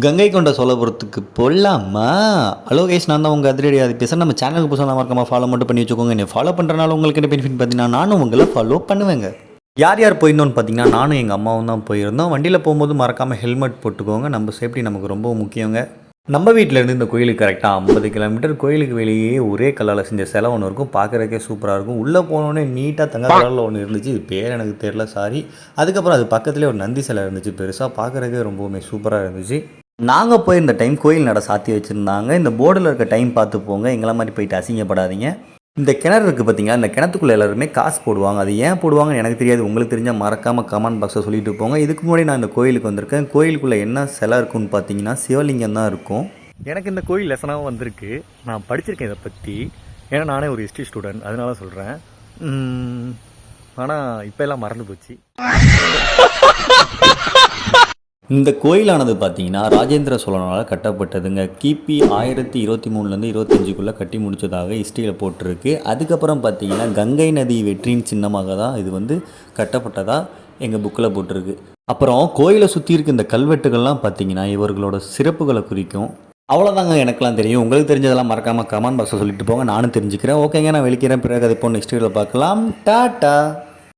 கங்கை கொண்ட சோழபுரத்துக்கு போகலாமா? Hello guys, நான் தான் உங்கள் அதிரடி அது பேசுகிறேன். நம்ம சேனலுக்கு புதுசாக மறக்காம ஃபாலோ மட்டும் பண்ணி வச்சுக்கோங்க. என்ன ஃபாலோ பண்ணுறனால உங்களுக்கு என்ன பெனிஃபிட் பார்த்தீங்கன்னா, நானும் உங்களை ஃபாலோ பண்ணுவேங்க. யார் யார் போயிருந்தோன்னு பார்த்தீங்கன்னா, நானும் எங்கள் அம்மாவும் தான் போயிருந்தோம். வண்டியில் போகும்போது மறக்காமல் ஹெல்மெட் போட்டுக்கோங்க. நம்ம சேஃப்டி நமக்கு ரொம்ப முக்கியங்க. நம்ம வீட்டிலேருந்து இந்த கோயிலுக்கு கரெக்டாக 50 கிலோமீட்டர். கோயிலுக்கு வெளியே ஒரே கல்லால் செஞ்ச சிலை ஒன்று இருக்கும். பார்க்குறதுக்கே சூப்பராக இருக்கும். உள்ளே போனோடனே நீட்டாக தங்க கலரில் ஒன்று இருந்துச்சு. இது பேர் எனக்கு தெரியல, சாரி. அதுக்கப்புறம் அது பக்கத்துலேயே ஒரு நந்தி சிலை இருந்துச்சு பெருசாக. பார்க்குறதுக்கே ரொம்பவுமே சூப்பராக இருந்துச்சு. நாங்கள் போயிருந்த டைம் கோயில் நட சாத்தி வச்சுருந்தாங்க. இந்த போர்டில் இருக்க டைம் பார்த்து போங்க. எங்களை மாதிரி போயிட்டு அசிங்கப்படாதீங்க. இந்த கிணறு இருக்குது பார்த்தீங்களா, இந்த கிணத்துக்குள்ளே எல்லாருமே காசு போடுவாங்க. அது ஏன் போடுவாங்கன்னு எனக்கு தெரியாது. உங்களுக்கு தெரிஞ்சால் மறக்காமல் கமெண்ட் பாக்ஸில் சொல்லிட்டு போங்க. இதுக்கு முன்னாடி நான் இந்த கோயிலுக்கு வந்திருக்கேன். கோயிலுக்குள்ளே என்ன சிலை இருக்குன்னு பார்த்தீங்கன்னா சிவலிங்கம் தான் இருக்கும். எனக்கு இந்த கோயில் லெசனாகவும் வந்திருக்கு. நான் படிச்சிருக்கேன் இதை பற்றி. ஏன்னா நானே ஒரு ஹிஸ்ட்ரி ஸ்டூடெண்ட், அதனால சொல்கிறேன். ஆனால் இப்போ எல்லாம் மறந்து போச்சு. இந்த கோயிலானது பார்த்தீங்கன்னா ராஜேந்திர சோழனால் கட்டப்பட்டதுங்க. கிபி 1023லேருந்து 25க்குள்ளே கட்டி முடித்ததாக ஹிஸ்ட்ரியில் போட்டிருக்கு. அதுக்கப்புறம் பார்த்தீங்கன்னா கங்கை நதி வெற்றியின் சின்னமாக தான் இது கட்டப்பட்டதாக எங்கள் புக்கில் போட்டிருக்கு. அப்புறம் கோயிலை சுற்றி இருக்க இந்த கல்வெட்டுகள்லாம் பார்த்தீங்கன்னா இவர்களோட சிறப்புகளை குறிக்கும். அவ்வளோதாங்க, எனக்குலாம் தெரியும். உங்களுக்கு தெரிஞ்சதெல்லாம் மறக்காமல் கமெண்ட் பாக்ஸில் சொல்லிட்டு போங்க. நானும் தெரிஞ்சுக்கிறேன். ஓகேங்க, நான் வெளிக்கிறேன். பிறகு அதை இப்போ நெக்ஸ்ட் வீடியோவில் பார்க்கலாம். டாட்டா.